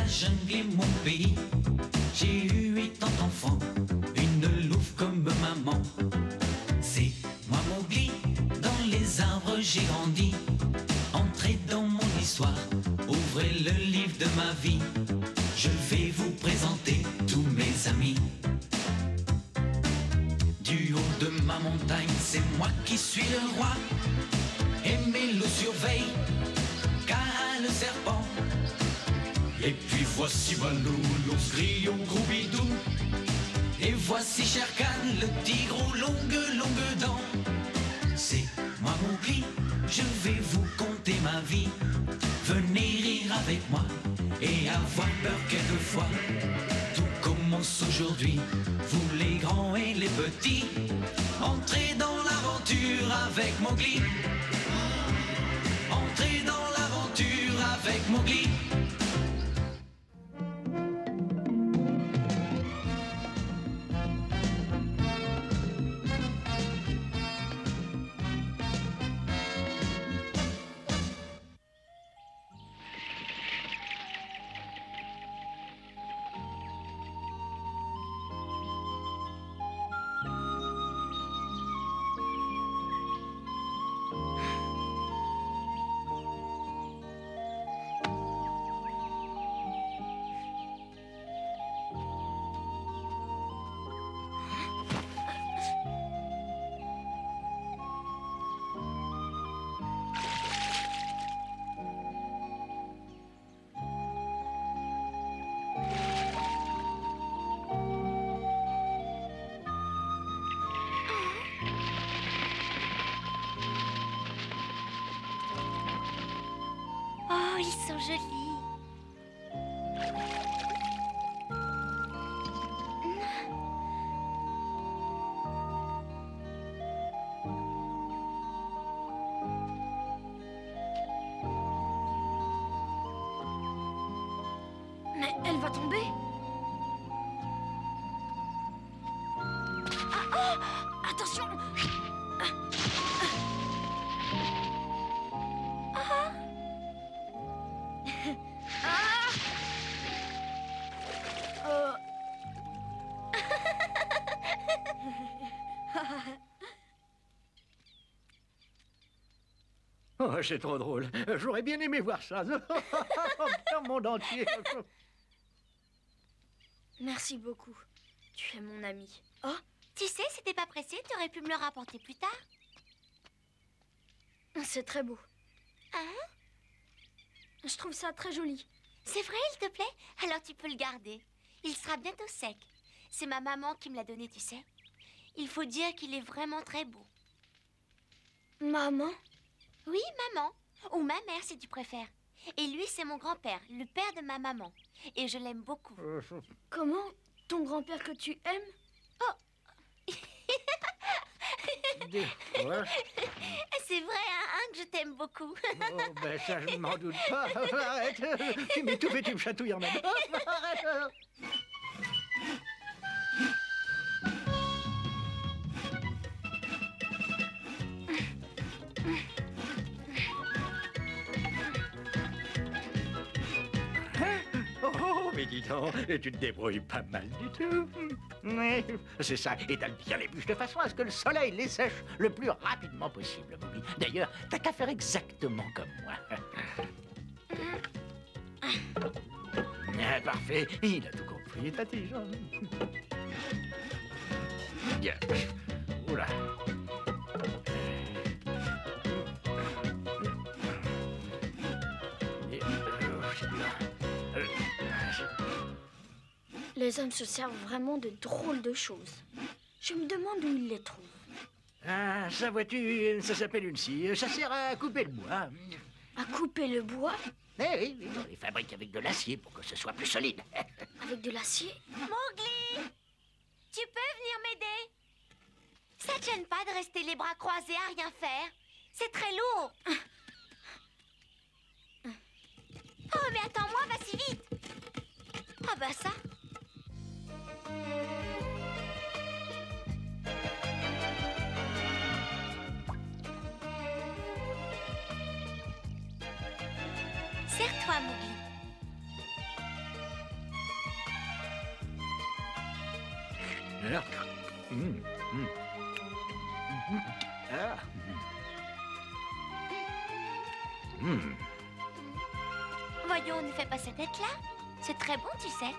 la jungle est mon pays. J'ai eu 80 enfants, une louve comme maman. C'est moi Mowgli, dans les arbres j'ai grandi. Entrez dans mon histoire, ouvrez le livre de ma vie. Je vais vous présenter tous mes amis. Du haut de ma montagne, c'est moi qui suis le roi. Et mes loups surveillent, car le serpent. Et puis voici Balou, l'ours grillon gros bidou. Et voici Shere Khan, le tigre aux longues dents. C'est moi Mowgli, je vais vous conter ma vie. Venez rire avec moi et avoir peur quelquefois. Tout commence aujourd'hui, vous les grands et les petits. Entrez dans l'aventure avec Mowgli. Entrez dans l'aventure avec Mowgli. Oh, ils sont jolis. Mais elle va tomber. Ah, oh, attention. Oh, c'est trop drôle. J'aurais bien aimé voir ça. Dans le monde entier. Merci beaucoup. Tu es mon ami. Oh, tu sais, si t'es pas pressé, tu aurais pu me le rapporter plus tard. C'est très beau. Hein? Je trouve ça très joli. C'est vrai, il te plaît? Alors tu peux le garder. Il sera bientôt sec. C'est ma maman qui me l'a donné, tu sais. Il faut dire qu'il est vraiment très beau. Maman? Oui, maman. Ou ma mère, si tu préfères. Et lui, c'est mon grand-père, le père de ma maman. Et je l'aime beaucoup. Comment? Ton grand-père que tu aimes? Oh! Ouais. C'est vrai, hein, que je t'aime beaucoup. Oh, ben ça, je ne m'en doute pas. Arrête. Tu m'étouffes et tu me chatouilles en même temps. Arrête. Oh, mais dis donc, tu te débrouilles pas mal du tout. Oui, c'est ça, et t'as bien les bûches de façon à ce que le soleil les sèche le plus rapidement possible, Mowgli. D'ailleurs, t'as qu'à faire exactement comme moi. Ah, parfait, il a tout compris, t'as dit, Jean. Bien. Oula. Les hommes se servent vraiment de drôles de choses. Je me demande où ils les trouvent. Ah, ça vois-tu, ça s'appelle une scie. Ça sert à couper le bois. À couper le bois? Eh oui, oui, on les fabrique avec de l'acier pour que ce soit plus solide. Avec de l'acier? Mowgli! Tu peux venir m'aider? Ça te gêne pas de rester les bras croisés à rien faire? C'est très lourd. Oh, mais attends-moi, va si vite. Ah bah ça. Serre-toi, Mowgli. Ah. Voyons, ne fais pas cette tête-là. C'est très bon, tu sais.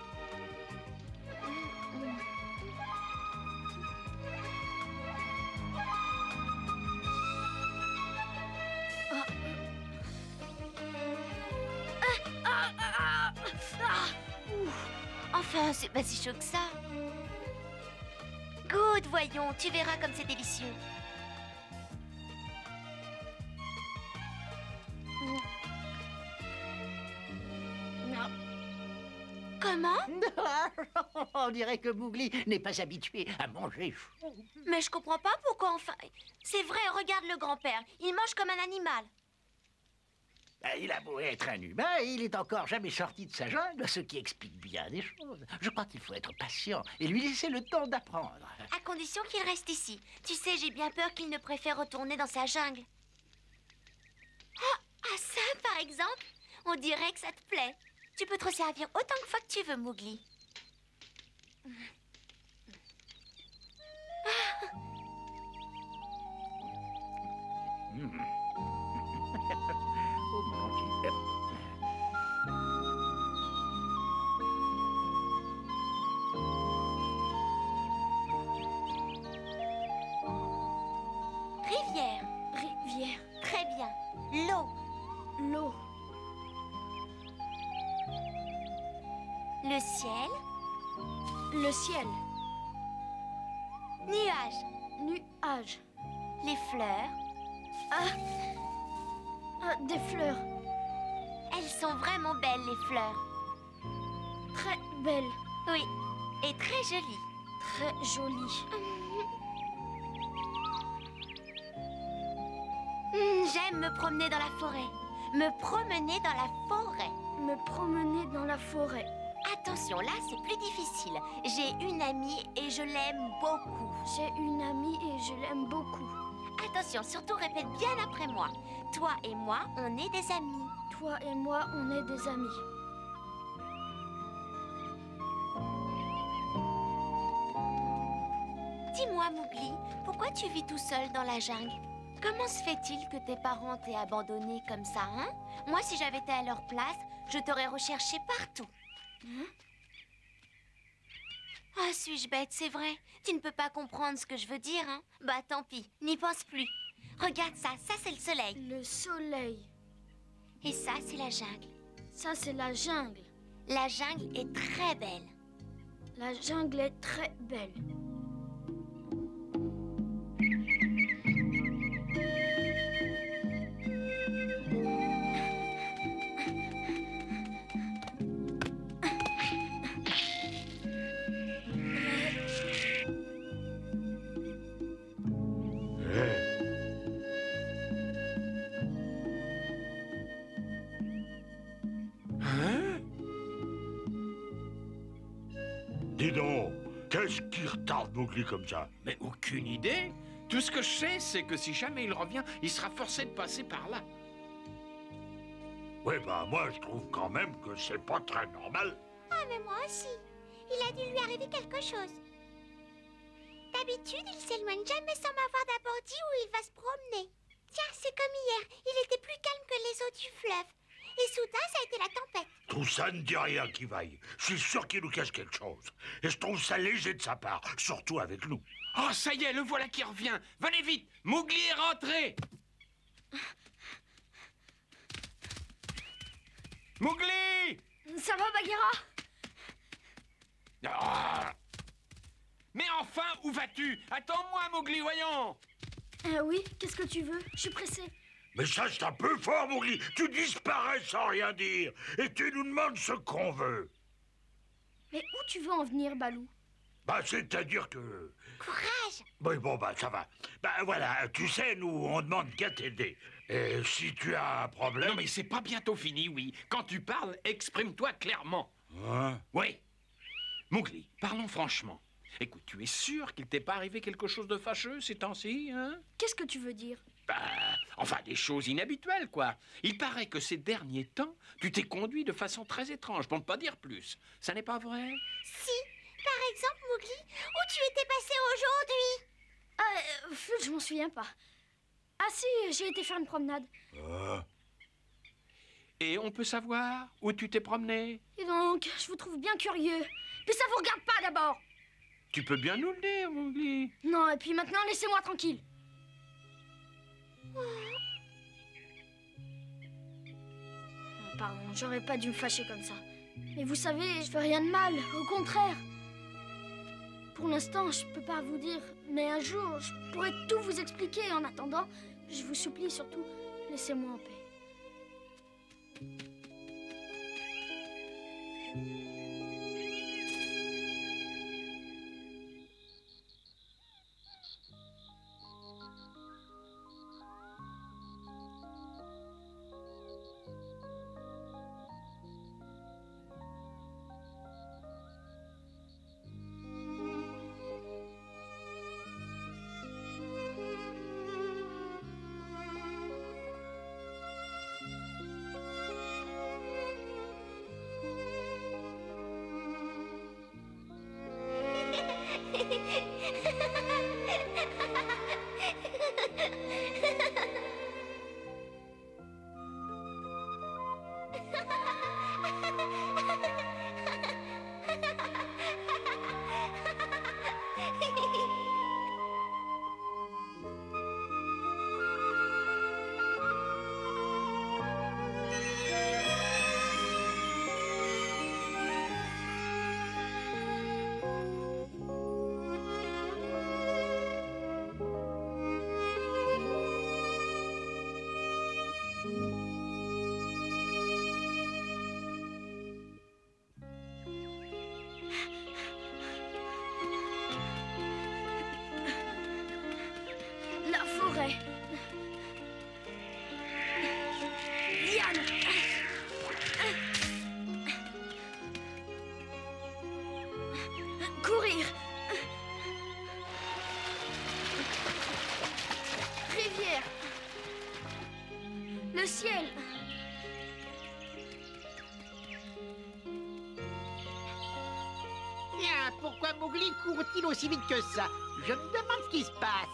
Enfin, c'est pas si chaud que ça. Good, voyons, tu verras comme c'est délicieux. Comment? On dirait que Mowgli n'est pas habitué à manger chaud. Mais je comprends pas pourquoi enfin... C'est vrai, regarde le grand-père. Il mange comme un animal. Il a beau être un humain, il est encore jamais sorti de sa jungle, ce qui explique bien des choses. Je crois qu'il faut être patient et lui laisser le temps d'apprendre. À condition qu'il reste ici. Tu sais, j'ai bien peur qu'il ne préfère retourner dans sa jungle. Ah, ça, par exemple, on dirait que ça te plaît. Tu peux te resservir autant de fois que tu veux, Mowgli. Oh mon Dieu. Rivière. Rivière. Très bien. L'eau. L'eau. Le ciel. Le ciel. Nuages. Nuage. Les fleurs. Des fleurs. Elles sont vraiment belles, les fleurs. Très belles. Oui, et très jolies. Très jolies. J'aime me promener dans la forêt. Me promener dans la forêt. Me promener dans la forêt. Attention, là, c'est plus difficile. J'ai une amie et je l'aime beaucoup. J'ai une amie et je l'aime beaucoup. Attention, surtout répète bien après moi. Toi et moi, on est des amis. Toi et moi, on est des amis. Dis-moi, Mowgli, pourquoi tu vis tout seul dans la jungle? Comment se fait-il que tes parents t'aient abandonné comme ça, hein? Moi, si j'avais été à leur place, je t'aurais recherché partout. Ah, suis-je bête, c'est vrai. Tu ne peux pas comprendre ce que je veux dire, hein? Bah, tant pis, n'y pense plus. Regarde ça, ça c'est le soleil. Le soleil. Et ça, c'est la jungle. Ça, c'est la jungle. La jungle est très belle. La jungle est très belle. Dis donc, qu'est-ce qui retarde Mowgli comme ça? Mais aucune idée. Tout ce que je sais, c'est que si jamais il revient, il sera forcé de passer par là. Oui, bah moi je trouve quand même que c'est pas très normal. Ah, mais moi aussi. Il a dû lui arriver quelque chose. D'habitude, il s'éloigne jamais sans m'avoir d'abord dit où il va se promener. Tiens, c'est comme hier. Il était plus calme que les eaux du fleuve. Et soudain, ça a été la tempête. Tout ça ne dit rien qui vaille. Je suis sûr qu'il nous cache quelque chose. Et je trouve ça léger de sa part, surtout avec nous. Oh, ça y est, le voilà qui revient. Venez vite, Mowgli est rentré. Mowgli! Ça va, Bagheera? Ah. Mais enfin, où vas-tu? Attends-moi, Mowgli, voyons. Oui, qu'est-ce que tu veux? Je suis pressé. Mais ça, c'est un peu fort, Mowgli. Tu disparais sans rien dire. Et tu nous demandes ce qu'on veut. Mais où tu veux en venir, Balou? Bah, c'est-à-dire que... Courage! Oui, bon, bah, ça va. Bah, voilà, tu sais, nous, on demande qu'à t'aider. Et si tu as un problème... Non, mais c'est pas bientôt fini, oui. Quand tu parles, exprime-toi clairement. Hein? Oui. Mowgli, parlons franchement. Écoute, tu es sûr qu'il t'est pas arrivé quelque chose de fâcheux ces temps-ci, hein? Qu'est-ce que tu veux dire? Bah, enfin, des choses inhabituelles, quoi. Il paraît que ces derniers temps, tu t'es conduit de façon très étrange, pour ne pas dire plus. Ça n'est pas vrai? Si, par exemple, Mowgli? Où tu étais passé aujourd'hui? Je m'en souviens pas. Ah si, j'ai été faire une promenade. Et on peut savoir où tu t'es promené? Et donc, je vous trouve bien curieux. Puis ça vous regarde pas d'abord. Tu peux bien nous le dire, Mowgli. Non, et puis maintenant, laissez-moi tranquille. Pardon, j'aurais pas dû me fâcher comme ça. Mais vous savez, je fais rien de mal, au contraire. Pour l'instant, je peux pas vous dire, mais un jour, je pourrai tout vous expliquer. En attendant, je vous supplie surtout, laissez-moi en paix. Liane. Courir. Rivière. Le ciel. Bien, pourquoi Mowgli court-il aussi vite que ça? Je me demande ce qui se passe.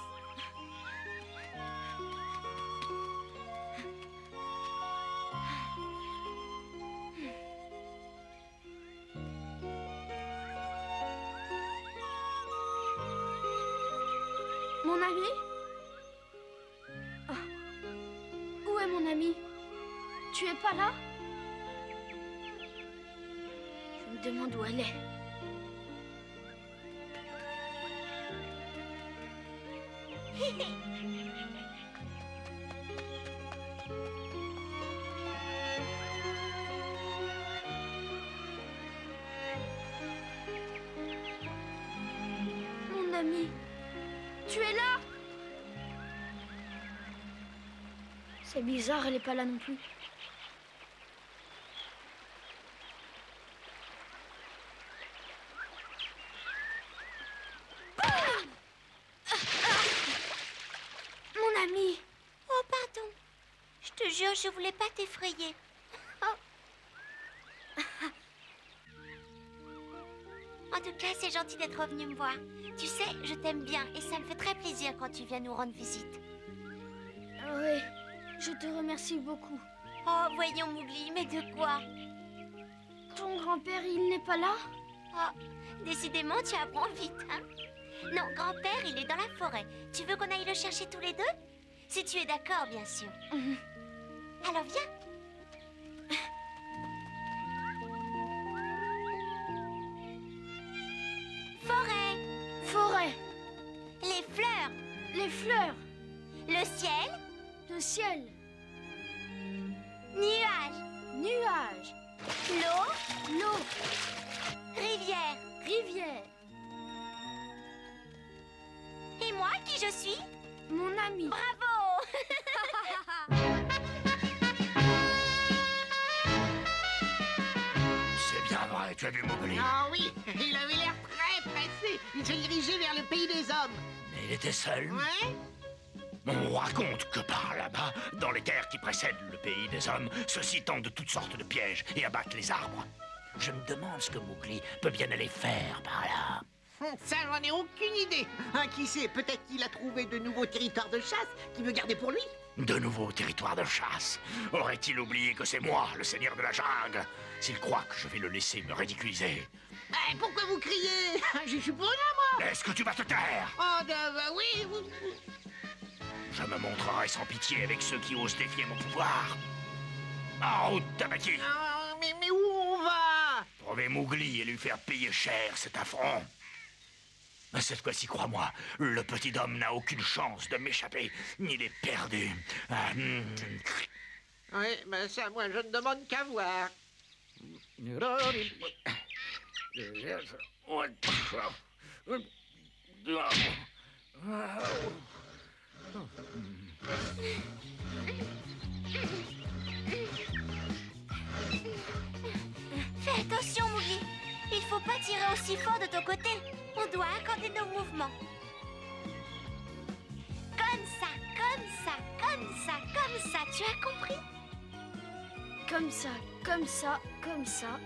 Mon ami? Ah. Où est mon ami? Tu es pas là? Je me demande où elle est. Mon ami, tu es là? C'est bizarre, elle est pas là non plus. Mon ami. Oh, pardon. Je te jure, je voulais pas t'effrayer. Oh. En tout cas, c'est gentil d'être revenu me voir. Tu sais, je t'aime bien et ça me fait très plaisir quand tu viens nous rendre visite. Oui, je te remercie beaucoup. Oh, voyons, Mowgli, mais de quoi? Ton grand-père, il n'est pas là? Oh, décidément, tu apprends vite, hein? Non, grand-père, il est dans la forêt. Tu veux qu'on aille le chercher tous les deux? Si tu es d'accord, bien sûr. Alors, viens. Forêt. Forêt. Les fleurs. Les fleurs. Le ciel. Le ciel. Nuages. Nuages. L'eau. L'eau. Rivière. Rivière. Et moi, qui je suis? Mon ami. Bravo. C'est bien vrai, tu as vu Mowgli. Ah oui, il avait l'air très pressé. Il se dirigeait vers le pays des hommes. Mais il était seul. Ouais? On raconte que par là-bas, dans les terres qui précèdent le pays des hommes, ceux-ci tentent de toutes sortes de pièges et abattent les arbres. Je me demande ce que Mowgli peut bien aller faire par là. Ça, j'en ai aucune idée. Qui sait, peut-être qu'il a trouvé de nouveaux territoires de chasse qu'il veut garder pour lui. De nouveaux territoires de chasse. Aurait-il oublié que c'est moi, le seigneur de la jungle? S'il croit que je vais le laisser me ridiculiser... Pourquoi vous criez? Je suis pour rien, moi. Est-ce que tu vas te taire? Oh, oui. Je me montrerai sans pitié avec ceux qui osent défier mon pouvoir. En route, Tamaki. Mais où on va? Trouver Mowgli et lui faire payer cher cet affront. Mais cette fois-ci, crois-moi, le petit homme n'a aucune chance de m'échapper. Il est perdu. Oui, mais ça, moi, je ne demande qu'à voir. Fais attention, Mowgli. Il faut pas tirer aussi fort de ton côté. On doit accorder nos mouvements. Comme ça, comme ça, comme ça, comme ça. Tu as compris? Comme ça, comme ça, comme ça.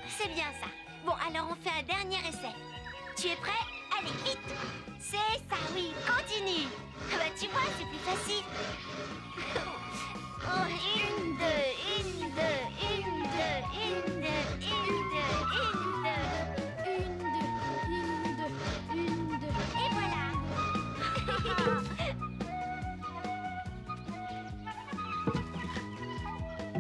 C'est bien ça. Bon, alors on fait un dernier essai. Tu es prêt? Allez, vite! C'est ça, oui, continue! Bah, tu vois, c'est plus facile. Oh, une, deux, une, deux, une, deux, une, deux, une, deux, une, deux. Et voilà!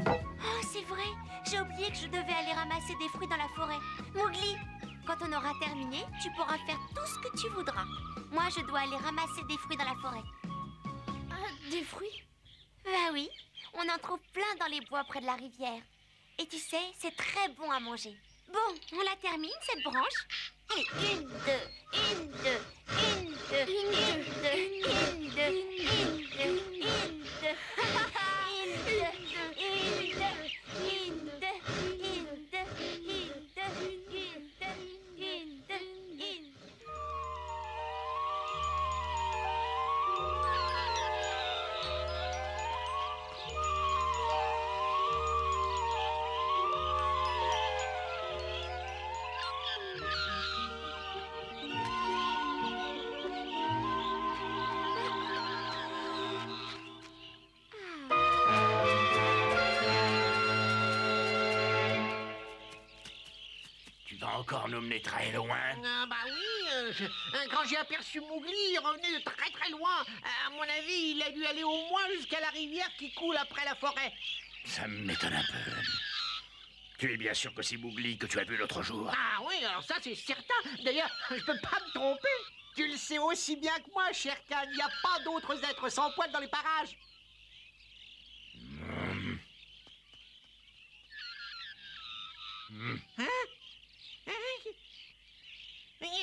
Oh, c'est vrai! J'ai oublié que je devais aller ramasser des fruits dans la forêt. Mowgli, quand on aura terminé, tu pourras faire tout ce que tu voudras. Moi, je dois aller ramasser des fruits dans la forêt. Des fruits? Bah oui, on en trouve plein dans les bois près de la rivière. Et tu sais, c'est très bon à manger. Bon, on la termine, cette branche. Allez, une, deux, une, deux, une, deux, une, deux, une, deux, une, deux, une, deux, une, deux. Encore nous mener très loin. Bah oui, quand j'ai aperçu Mowgli, il revenait de très très loin. À mon avis, il a dû aller au moins jusqu'à la rivière qui coule après la forêt. Ça m'étonne un peu. Tu es bien sûr que c'est Mowgli que tu as vu l'autre jour? Ah oui, alors ça c'est certain. D'ailleurs, je peux pas me tromper. Tu le sais aussi bien que moi, Shere Khan. Il n'y a pas d'autres êtres sans poils dans les parages. Hein?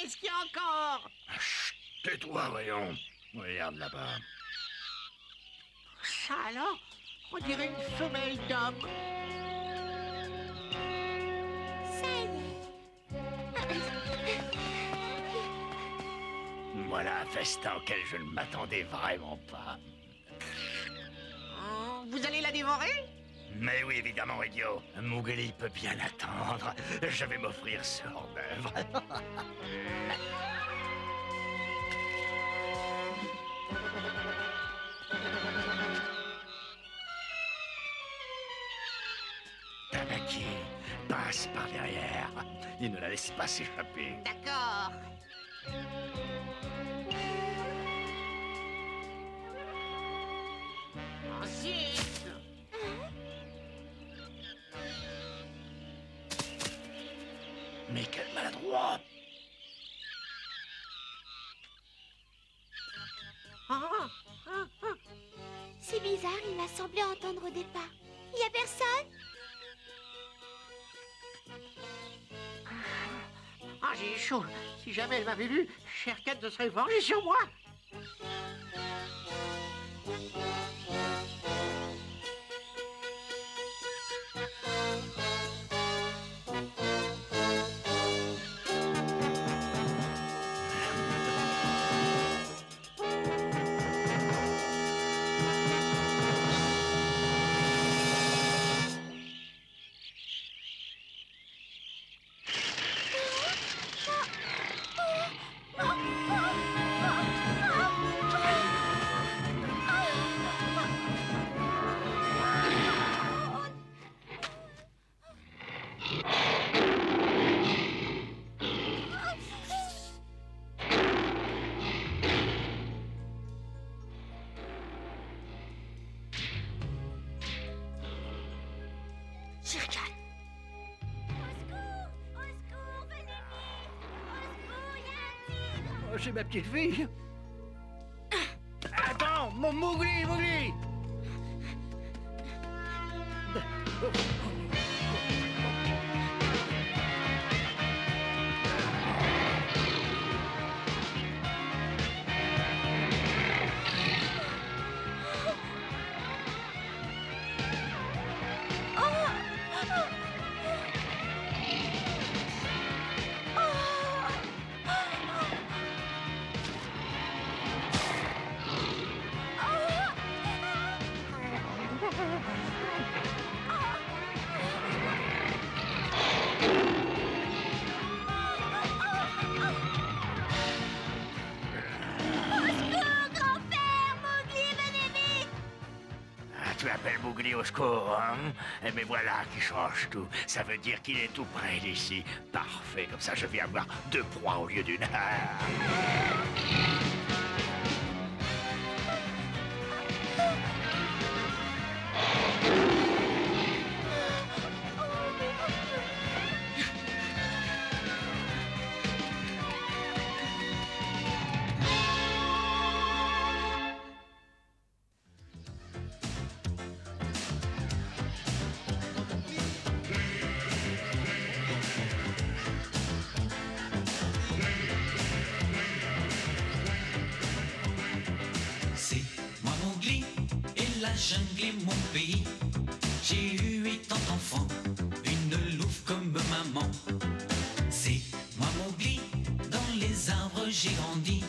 Est-ce qu'il y a encore? Chut, tais-toi, voyons. Regarde là-bas. Ça alors? On dirait une femelle d'homme. Ça y est. Voilà un festin auquel je ne m'attendais vraiment pas. Vous allez la dévorer? Mais oui, évidemment, idiot. Mowgli peut bien attendre. Je vais m'offrir ce hors-d'œuvre. Tamaki, passe par derrière et ne la laisse pas s'échapper. D'accord. Ensuite... Mais quel maladroit! C'est bizarre, il m'a semblé entendre des pas. Il y a personne? J'ai chaud. Si jamais elle m'avait vu, Shere Khan se serait vengé sur moi. Shere Khan. Au secours, venez vite. Au secours, il y a un tigre. Oh, c'est ma petite fille. Attends, mon Mowgli, Mowgli. Tu appelles Mowgli au secours, hein? Mais voilà qui change tout. Ça veut dire qu'il est tout près d'ici. Parfait, comme ça je vais avoir 2 proies au lieu d'une. C'est moi Mowgli et la jungle est mon pays. J'ai eu 8 ans d'enfant, une louve comme maman. C'est moi Mowgli, dans les arbres j'ai grandi.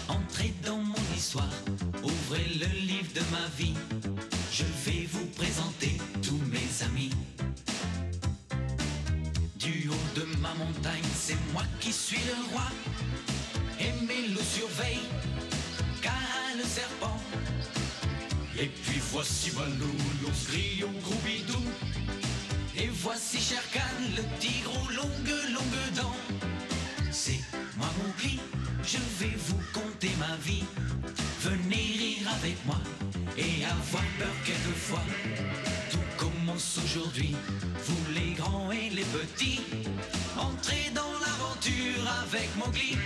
Entrez dans mon histoire, ouvrez le livre de ma vie. Je vais vous présenter tous mes amis. Du haut de ma montagne, c'est moi qui suis le roi. Et mes loups surveillent Kaa le serpent. Et puis voici Balou, l'ours gris au gros bidou. Et voici Shere Khan, le tigre aux longues dents. C'est moi Mowgli, je vais vous conter ma vie. Venez rire avec moi et avoir peur quelquefois. Tout commence aujourd'hui, vous les grands et les petits. Entrez dans l'aventure avec Mowgli.